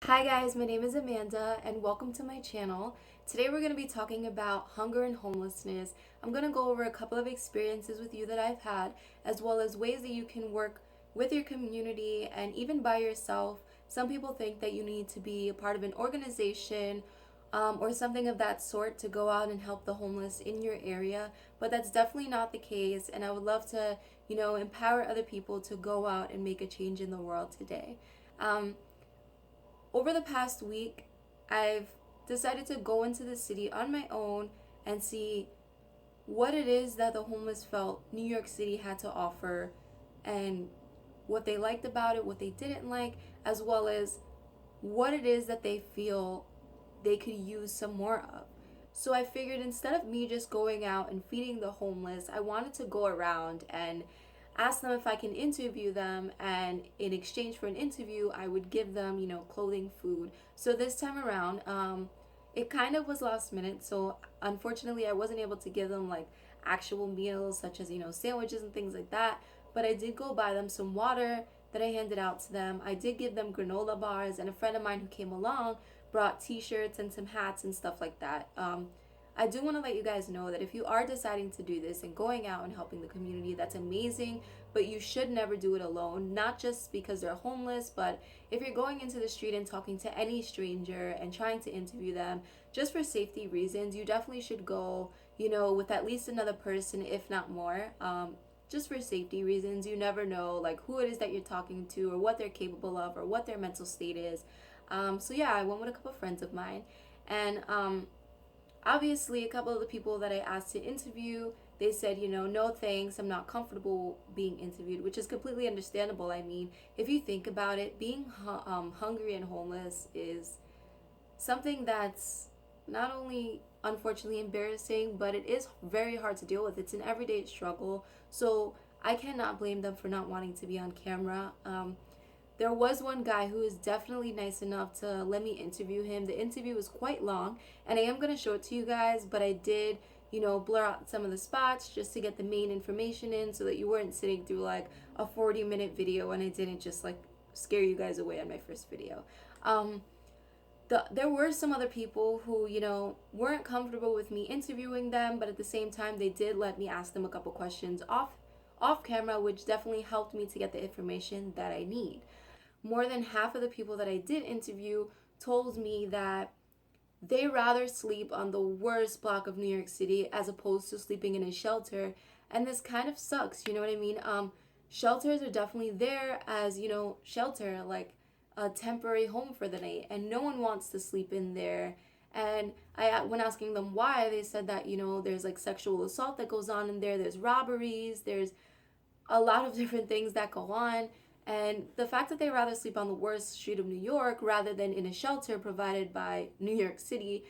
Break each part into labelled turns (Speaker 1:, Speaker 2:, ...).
Speaker 1: Hi guys, my name is Amanda and welcome to my channel. Today we're going to be talking about hunger and homelessness. I'm going to go over a couple of experiences with you that I've had, as well as ways that you can work with your community and even by yourself. Some people think that you need to be a part of an organization or something of that sort to go out and help the homeless in your area, but that's definitely not the case, and I would love to, empower other people to go out and make a change in the world today. Um, Over the past week, I've decided to go into the city on my own and see what it is that the homeless felt New York City had to offer and what they liked about it, what they didn't like, as well as what it is that they feel they could use some more of. So I figured instead of me just going out and feeding the homeless, I wanted to go around and ask them if I can interview them, and in exchange for an interview I would give them, clothing, food. So this time around, it kind of was last minute, so unfortunately I wasn't able to give them like actual meals such as, sandwiches and things like that, but I did go buy them some water that I handed out to them. I did give them granola bars, and a friend of mine who came along brought t-shirts and some hats and stuff like that. I do want to let you guys know that if you are deciding to do this and going out and helping the community, that's amazing, but you should never do it alone, not just because they're homeless, but if you're going into the street and talking to any stranger and trying to interview them just for safety reasons, you definitely should go, with at least another person, if not more. Just for safety reasons. You never know like who it is that you're talking to or what they're capable of or what their mental state is. So yeah, I went with a couple of friends of mine, and obviously a couple of the people that I asked to interview, they said, no thanks, I'm not comfortable being interviewed, which is completely understandable. I mean, if you think about it, being hungry and homeless is something that's not only unfortunately embarrassing, but it is very hard to deal with. It's an everyday struggle. So I cannot blame them for not wanting to be on camera. There was one guy who was definitely nice enough to let me interview him. The interview was quite long, and I am going to show it to you guys, but I did, blur out some of the spots just to get the main information in so that you weren't sitting through like a 40-minute video and I didn't just like scare you guys away on my first video. There were some other people who, weren't comfortable with me interviewing them, but at the same time, they did let me ask them a couple questions off camera, which definitely helped me to get the information that I need. More than half of the people that I did interview told me that they rather sleep on the worst block of New York City as opposed to sleeping in a shelter, and this kind of sucks, you know what I mean? Shelters are definitely there as, shelter, like a temporary home for the night, and no one wants to sleep in there. And when asking them why, they said that, there's like sexual assault that goes on in there, there's robberies, there's a lot of different things that go on. And the fact that they rather sleep on the worst street of New York rather than in a shelter provided by New York City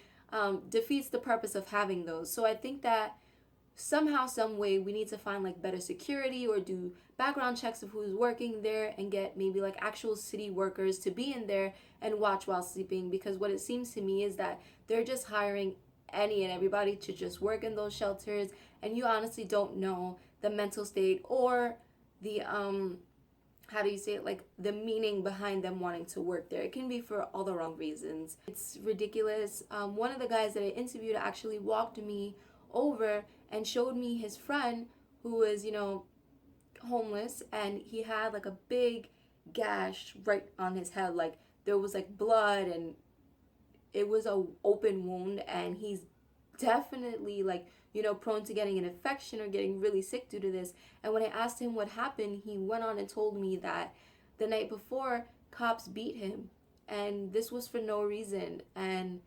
Speaker 1: defeats the purpose of having those. So I think that somehow, some way, we need to find like better security or do background checks of who's working there and get maybe like actual city workers to be in there and watch while sleeping, because what it seems to me is that they're just hiring any and everybody to just work in those shelters, and you honestly don't know the mental state or the how do you say it, like the meaning behind them wanting to work there. It can be for all the wrong reasons. It's ridiculous. One of the guys that I interviewed actually walked me over and showed me his friend who was, homeless, and he had like a big gash right on his head. Like there was like blood, and it was a open wound, and he's definitely like, prone to getting an infection or getting really sick due to this. And when I asked him what happened, he went on and told me that the night before, cops beat him, and this was for no reason. And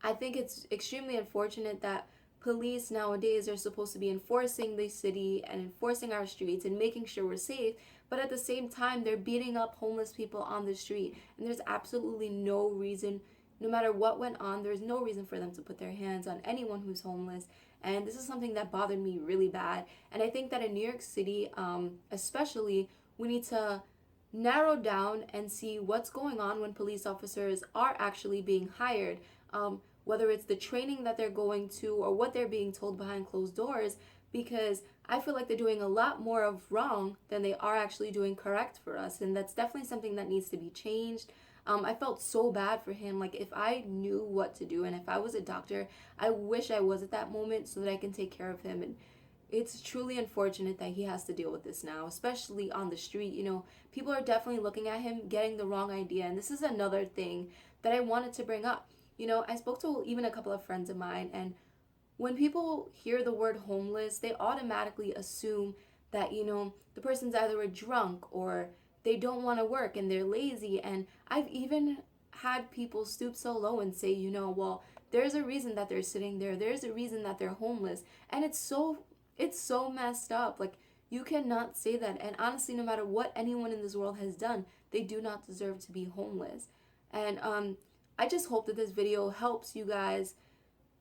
Speaker 1: I think it's extremely unfortunate that police nowadays are supposed to be enforcing the city and enforcing our streets and making sure we're safe, but at the same time, they're beating up homeless people on the street. And there's absolutely no reason, no matter what went on, there's no reason for them to put their hands on anyone who's homeless. And this is something that bothered me really bad. And I think that in New York City, especially, we need to narrow down and see what's going on when police officers are actually being hired. Whether it's the training that they're going to or what they're being told behind closed doors, because I feel like they're doing a lot more of wrong than they are actually doing correct for us, and that's definitely something that needs to be changed. I felt so bad for him. Like, if I knew what to do and if I was a doctor, I wish I was at that moment so that I can take care of him. And it's truly unfortunate that he has to deal with this now, especially on the street. You know, people are definitely looking at him getting the wrong idea. And this is another thing that I wanted to bring up. You know, I spoke to even a couple of friends of mine, and when people hear the word homeless, they automatically assume that, you know, the person's either a drunk or they don't want to work and they're lazy. And I've even had people stoop so low and say, you know, well, there's a reason that they're sitting there. There's a reason that they're homeless. And it's so messed up. Like, you cannot say that. And honestly, no matter what anyone in this world has done, they do not deserve to be homeless. And I just hope that this video helps you guys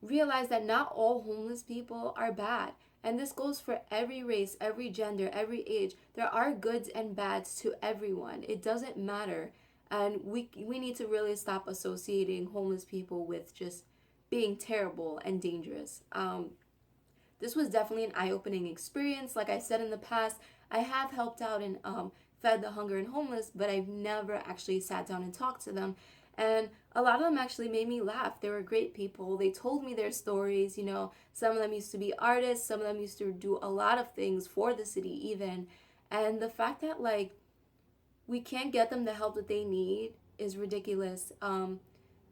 Speaker 1: realize that not all homeless people are bad. And this goes for every race, every gender, every age. There are goods and bads to everyone. It doesn't matter. And we need to really stop associating homeless people with just being terrible and dangerous. This was definitely an eye-opening experience. Like I said in the past, I have helped out and fed the hunger and homeless, but I've never actually sat down and talked to them. And a lot of them actually made me laugh. They were great people. They told me their stories. You know, some of them used to be artists. Some of them used to do a lot of things for the city even. And the fact that, like, we can't get them the help that they need is ridiculous.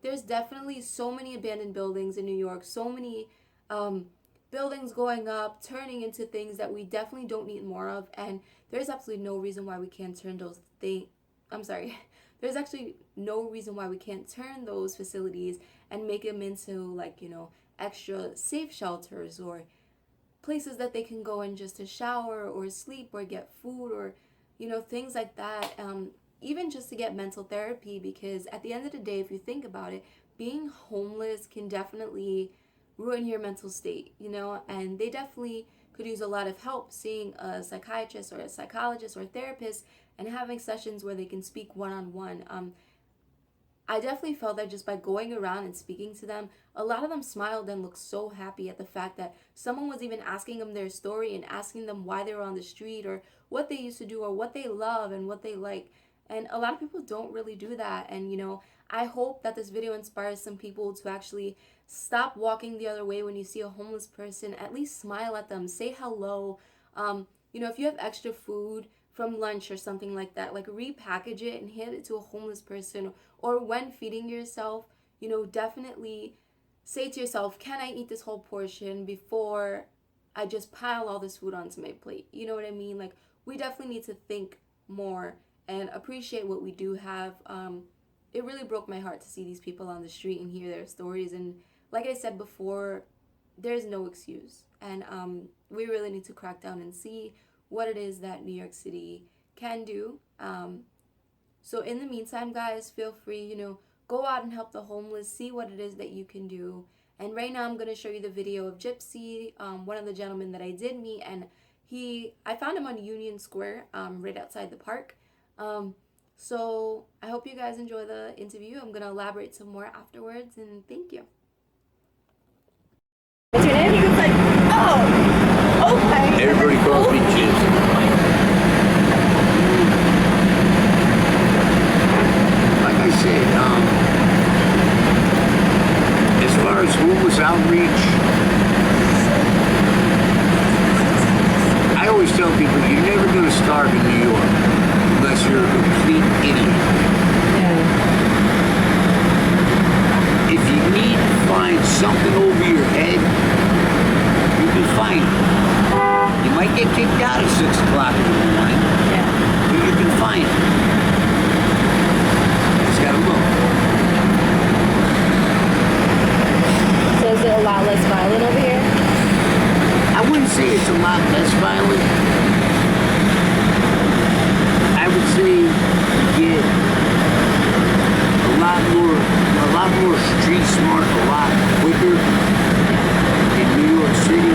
Speaker 1: There's definitely so many abandoned buildings in New York. So many buildings going up, turning into things that we definitely don't need more of. And there's absolutely no reason why we can't turn those things. There's actually no reason why we can't turn those facilities and make them into, like, you know, extra safe shelters or places that they can go in just to shower or sleep or get food or, you know, things like that. Even just to get mental therapy, because at the end of the day, if you think about it, being homeless can definitely ruin your mental state, you know, and they definitely could use a lot of help seeing a psychiatrist or a psychologist or a therapist and having sessions where they can speak one-on-one. I definitely felt that just by going around and speaking to them, a lot of them smiled and looked so happy at the fact that someone was even asking them their story and asking them why they were on the street or what they used to do or what they love and what they like. And a lot of people don't really do that. And, you know, I hope that this video inspires some people to actually stop walking the other way when you see a homeless person. At least smile at them, say hello. You know, if you have extra food from lunch or something like that, like, repackage it and hand it to a homeless person. Or when feeding yourself, you know, definitely say to yourself, can I eat this whole portion before I just pile all this food onto my plate? You know what I mean? Like, we definitely need to think more and appreciate what we do have. It really broke my heart to see these people on the street and hear their stories. And like I said before, there's no excuse. And we really need to crack down and see what it is that New York City can do. So in the meantime, guys, feel free, you know, go out and help the homeless, see what it is that you can do. And right now I'm going to show you the video of Gypsy, one of the gentlemen that I did meet. And I found him on Union Square, right outside the park. So I hope you guys enjoy the interview. I'm going to elaborate some more afterwards, and thank you.
Speaker 2: What's your name? He was like, oh, okay.
Speaker 3: Everybody calls me Gypsy. Like I said, as far as homeless outreach, I always tell people you're never going to starve in New York unless you're a complete idiot. If you need to find something over your head, you can find it. You might get kicked out at 6 o'clock in the morning, but you can find it. Just gotta look.
Speaker 2: So is it a lot less violent over here?
Speaker 3: I wouldn't say it's a lot less violent. I would say you get a lot more street smart, a lot quicker in New York City.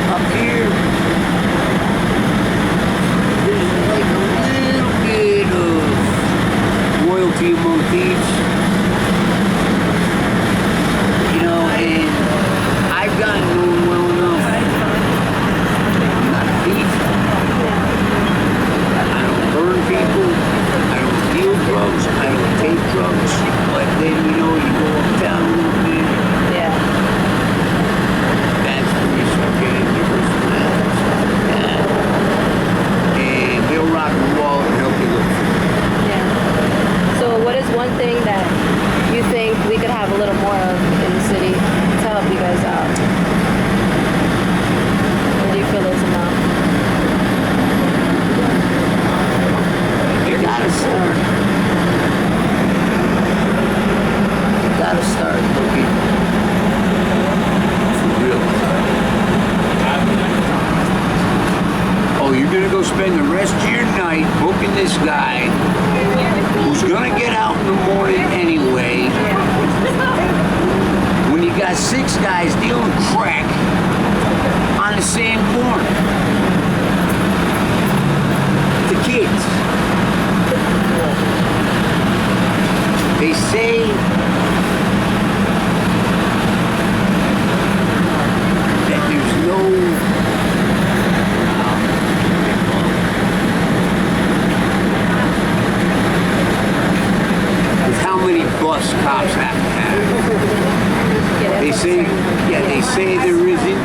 Speaker 3: Up here, there's like a little bit of loyalty among thieves. You know, and I've gotten known well enough. I'm not a thief. I don't burn people. bus cops have to have.
Speaker 2: Yeah,
Speaker 3: They
Speaker 2: that's
Speaker 3: say,
Speaker 2: what I'm saying.
Speaker 3: yeah, they say there isn't.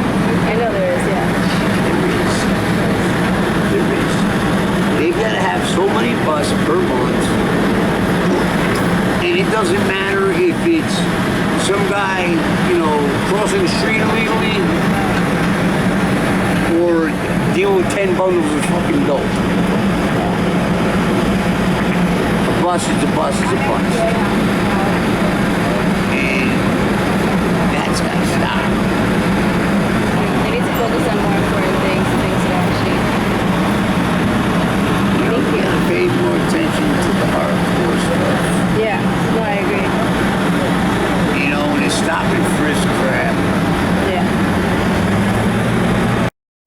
Speaker 2: I know there is, yeah.
Speaker 3: There is. There is. They've got to have so many buses per month. And it doesn't matter if it's some guy, crossing the street illegally or dealing with 10 bundles of fucking dope. A bus is a bus is a bus. And that's got to stop.
Speaker 2: They need to focus on more important things that actually.
Speaker 3: We got to pay more attention to the hardcore stuff.
Speaker 2: Yeah, no, I agree.
Speaker 3: And it's stop and frisk crap.
Speaker 2: Yeah.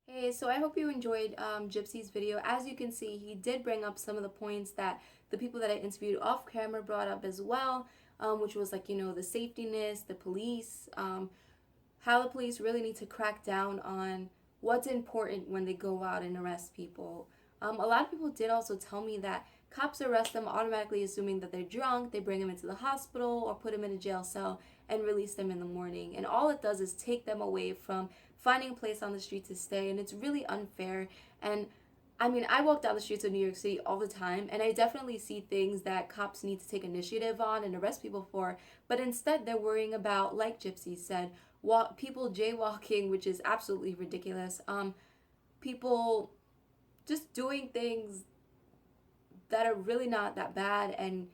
Speaker 1: Hey, so I hope you enjoyed Gypsy's video. As you can see, he did bring up some of the points that the people that I interviewed off camera brought up as well, which was like, the safetyness, the police, how the police really need to crack down on what's important when they go out and arrest people. A lot of people did also tell me that cops arrest them automatically assuming that they're drunk, they bring them into the hospital or put them in a jail cell and release them in the morning. And all it does is take them away from finding a place on the street to stay, and it's really unfair. And I mean, I walk down the streets of New York City all the time, and I definitely see things that cops need to take initiative on and arrest people for, but instead they're worrying about, like Gypsy said, people jaywalking, which is absolutely ridiculous. People just doing things that are really not that bad, and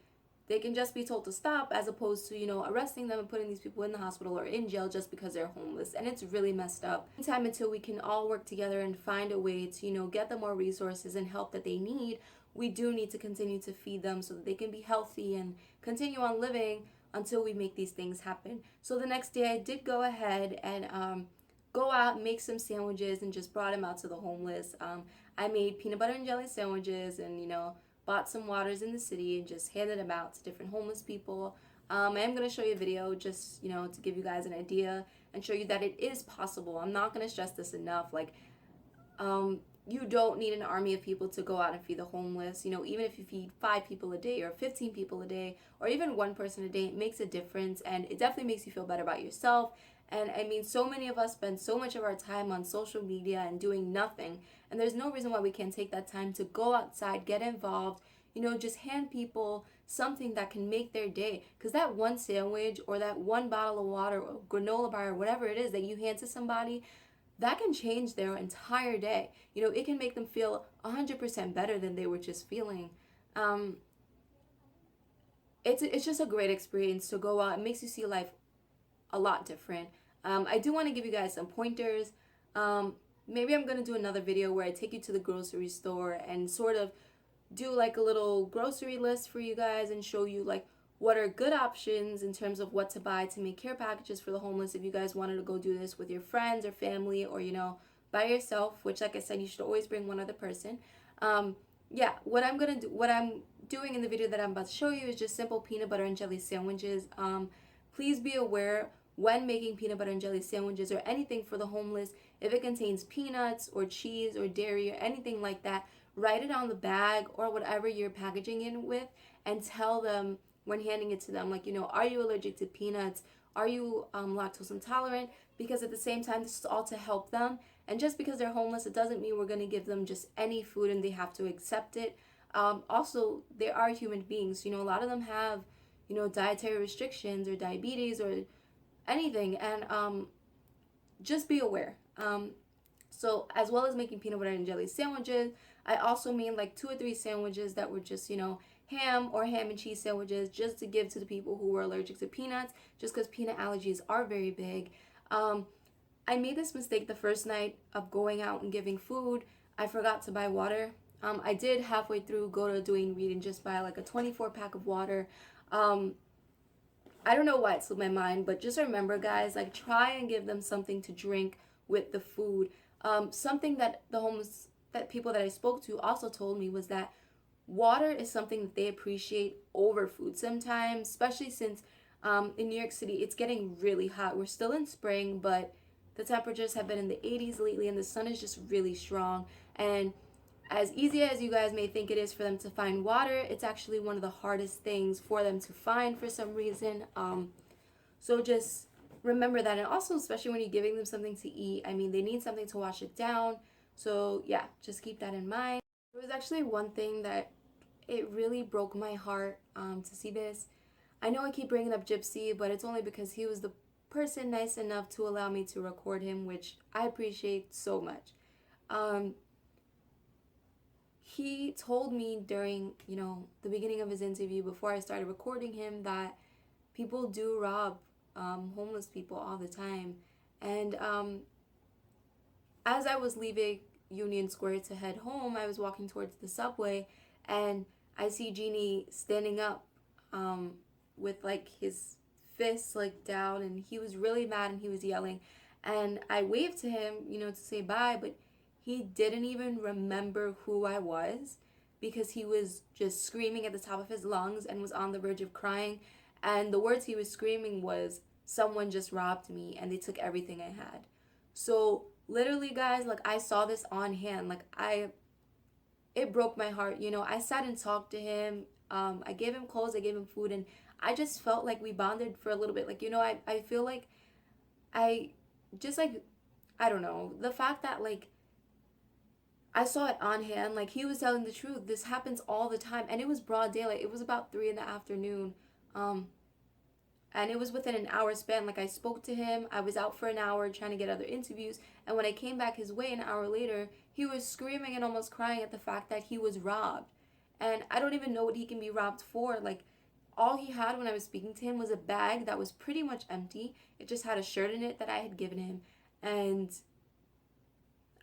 Speaker 1: they can just be told to stop, as opposed to, arresting them and putting these people in the hospital or in jail just because they're homeless. And it's really messed up. Time until we can all work together and find a way to, get them more resources and help that they need, we do need to continue to feed them so that they can be healthy and continue on living until we make these things happen. So the next day I did go ahead and go out and make some sandwiches and just brought them out to the homeless. I made peanut butter and jelly sandwiches and, bought some waters in the city and just handed them out to different homeless people. I am going to show you a video just, to give you guys an idea and show you that it is possible. I'm not going to stress this enough. Like, you don't need an army of people to go out and feed the homeless. Even if you feed 5 people a day or 15 people a day or even 1 person a day, it makes a difference, and it definitely makes you feel better about yourself. And I mean, so many of us spend so much of our time on social media and doing nothing. And there's no reason why we can't take that time to go outside, get involved, just hand people something that can make their day. Because that one sandwich or that one bottle of water or granola bar or whatever it is that you hand to somebody, that can change their entire day. It can make them feel 100% better than they were just feeling. It's just a great experience to go out. It makes you see life a lot different. I do want to give you guys some pointers. Maybe I'm going to do another video where I take you to the grocery store and sort of do like a little grocery list for you guys and show you like what are good options in terms of what to buy to make care packages for the homeless if you guys wanted to go do this with your friends or family or, by yourself, which like I said, you should always bring one other person. What I'm doing in the video that I'm about to show you is just simple peanut butter and jelly sandwiches. Please be aware when making peanut butter and jelly sandwiches or anything for the homeless, if it contains peanuts or cheese or dairy or anything like that, write it on the bag or whatever you're packaging in with and tell them when handing it to them, like, are you allergic to peanuts? Are you lactose intolerant? Because at the same time, this is all to help them. And just because they're homeless, it doesn't mean we're going to give them just any food and they have to accept it. Also, they are human beings. A lot of them have, dietary restrictions or diabetes or anything, and just be aware. So as well as making peanut butter and jelly sandwiches, I also made like 2 or 3 sandwiches that were just, ham or ham and cheese sandwiches just to give to the people who were allergic to peanuts, just because peanut allergies are very big. I made this mistake the first night of going out and giving food. I forgot to buy water. I did halfway through go to Duane Reade and just buy like a 24 pack of water. I don't know why it slipped my mind, but just remember, guys, like, try and give them something to drink with the food. Something that people that I spoke to also told me was that water is something that they appreciate over food sometimes, especially since in New York City, it's getting really hot. We're still in spring, but the temperatures have been in the 80s lately, and the sun is just really strong. And as easy as you guys may think it is for them to find water, it's actually one of the hardest things for them to find for some reason. So just remember that. And also, especially when you're giving them something to eat, I mean, they need something to wash it down. So yeah, just keep that in mind. There was actually one thing that it really broke my heart to see this. I know I keep bringing up Gypsy, but it's only because he was the person nice enough to allow me to record him, which I appreciate so much. He told me during, the beginning of his interview before I started recording him that people do rob homeless people all the time. And as I was leaving Union Square to head home, I was walking towards the subway, and I see Jeannie standing up with like his fists like down, and he was really mad and he was yelling. And I waved to him, to say bye, but he didn't even remember who I was because he was just screaming at the top of his lungs and was on the verge of crying. And the words he was screaming was, "Someone just robbed me and they took everything I had." So literally, guys, like I saw this on hand. Like it broke my heart. I sat and talked to him. I gave him clothes, I gave him food, and I just felt like we bonded for a little bit. Like, I feel like I just like, I don't know, the fact that like I saw it on hand, like he was telling the truth. This happens all the time, and it was broad daylight. It was about 3 in the afternoon, and it was within an hour span. Like I spoke to him, I was out for an hour trying to get other interviews, and when I came back his way an hour later, he was screaming and almost crying at the fact that he was robbed. And I don't even know what he can be robbed for. Like all he had when I was speaking to him was a bag that was pretty much empty. It just had a shirt in it that I had given him, and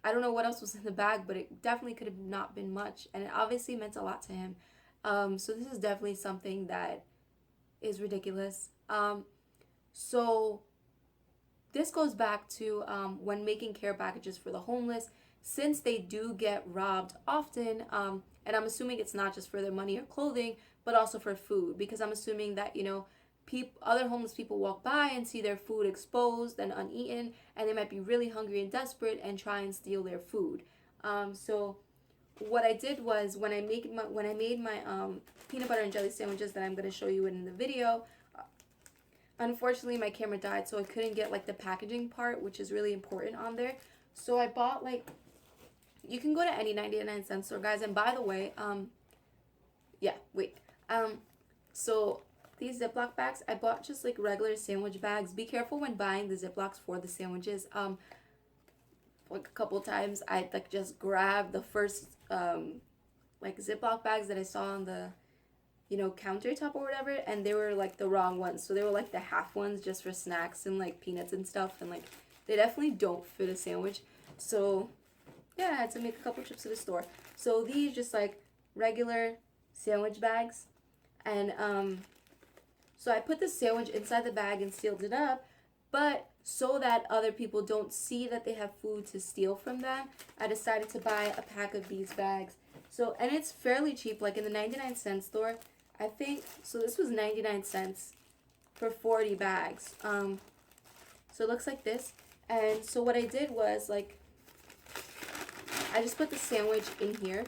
Speaker 1: I don't know what else was in the bag, but it definitely could have not been much, and it obviously meant a lot to him. So this is definitely something that is ridiculous. So this goes back to when making care packages for the homeless, since they do get robbed often, and I'm assuming it's not just for their money or clothing, but also for food, because I'm assuming that, other homeless people walk by and see their food exposed and uneaten, and they might be really hungry and desperate and try and steal their food. So what I did was when I made my peanut butter and jelly sandwiches that I'm going to show you in the video, unfortunately my camera died, so I couldn't get like the packaging part, which is really important on there. So I bought like, you can go to any 99-cent store, guys. And by the way, so these Ziploc bags, I bought just like regular sandwich bags. Be careful when buying the Ziplocs for the sandwiches. Like a couple times I like just grabbed the first like Ziploc bags that I saw on the countertop or whatever, and they were like the wrong ones. So they were like the half ones just for snacks and like peanuts and stuff, and like they definitely don't fit a sandwich. So yeah, I had to make a couple trips to the store. So these just like regular sandwich bags, and so I put the sandwich inside the bag and sealed it up, but so that other people don't see that they have food to steal from them, I decided to buy a pack of these bags. So, and it's fairly cheap, like in the 99-cent store, I think. So this was 99 cents for 40 bags. So it looks like this. And so what I did was like, I just put the sandwich in here.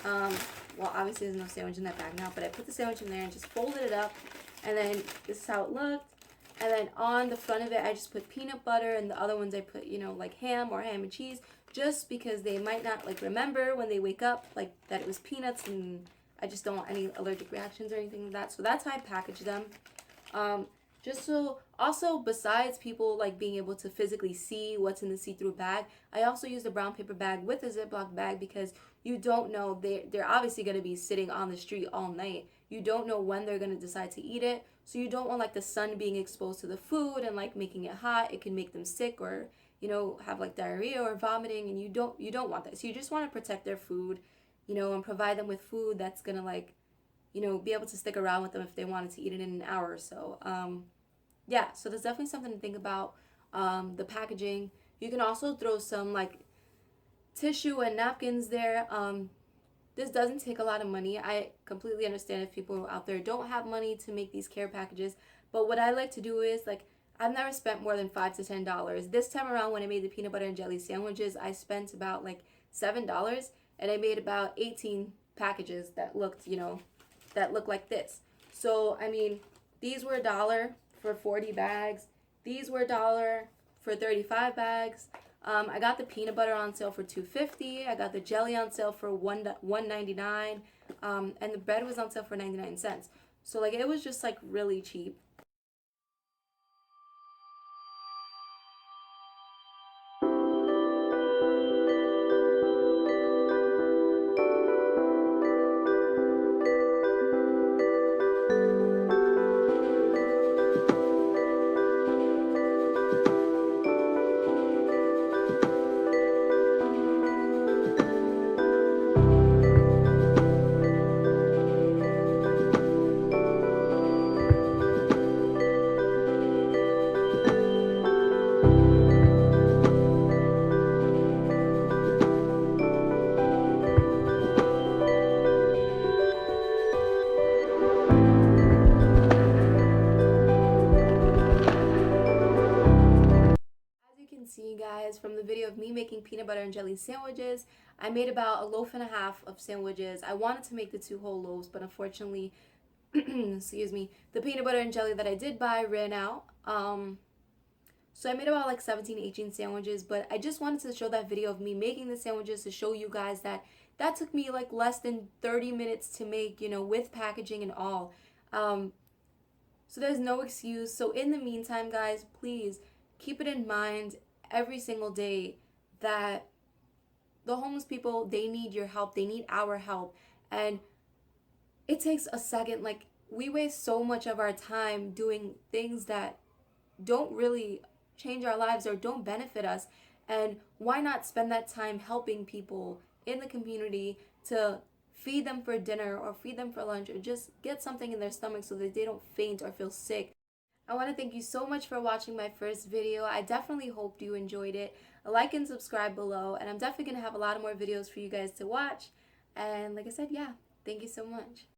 Speaker 1: Well, obviously there's no sandwich in that bag now, but I put the sandwich in there and just folded it up. And then this is how it looked. And then on the front of it, I just put peanut butter, and the other ones I put, like ham or ham and cheese, just because they might not like remember when they wake up like that it was peanuts, and I just don't want any allergic reactions or anything like that. So that's how I package them. Just so, also besides people like being able to physically see what's in the see-through bag, I also used a brown paper bag with a Ziploc bag, because you don't know, they're obviously going to be sitting on the street all night. You don't know when they're going to decide to eat it. So you don't want like the sun being exposed to the food and like making it hot. It can make them sick, or have like diarrhea or vomiting, and you don't want that. So you just want to protect their food, and provide them with food that's going to like be able to stick around with them if they wanted to eat it in an hour or so. Yeah, so there's definitely something to think about. The packaging. You can also throw some like tissue and napkins there. This doesn't take a lot of money. I completely understand if people out there don't have money to make these care packages, but what I like to do is like, I've never spent more than $5 to $10. This time around when I made the peanut butter and jelly sandwiches, I spent about like $7, and I made about 18 packages that looked, that looked like this. So, I mean, these were $1 for 40 bags. These were $1 for 35 bags. I got the peanut butter on sale for $2.50. I got the jelly on sale for $1.99. And the bread was on sale for 99 cents. So, like, it was just, like, really cheap. See, guys, from the video of me making peanut butter and jelly sandwiches, I made about 1.5 loaves of sandwiches. I wanted to make the 2 whole loaves, but unfortunately, excuse me, the peanut butter and jelly that I did buy ran out. So I made about like 17, 18 sandwiches, but I just wanted to show that video of me making the sandwiches to show you guys that that took me like less than 30 minutes to make, with packaging and all. So there's no excuse. So in the meantime, guys, please keep it in mind every single day that the homeless people, they need your help. They need our help. And it takes a second. Like, we waste so much of our time doing things that don't really change our lives or don't benefit us. And why not spend that time helping people in the community to feed them for dinner or feed them for lunch or just get something in their stomach so that they don't faint or feel sick. I want to thank you so much for watching my first video. I definitely hope you enjoyed it. Like and subscribe below, and I'm definitely going to have a lot of more videos for you guys to watch. And like I said, yeah, thank you so much.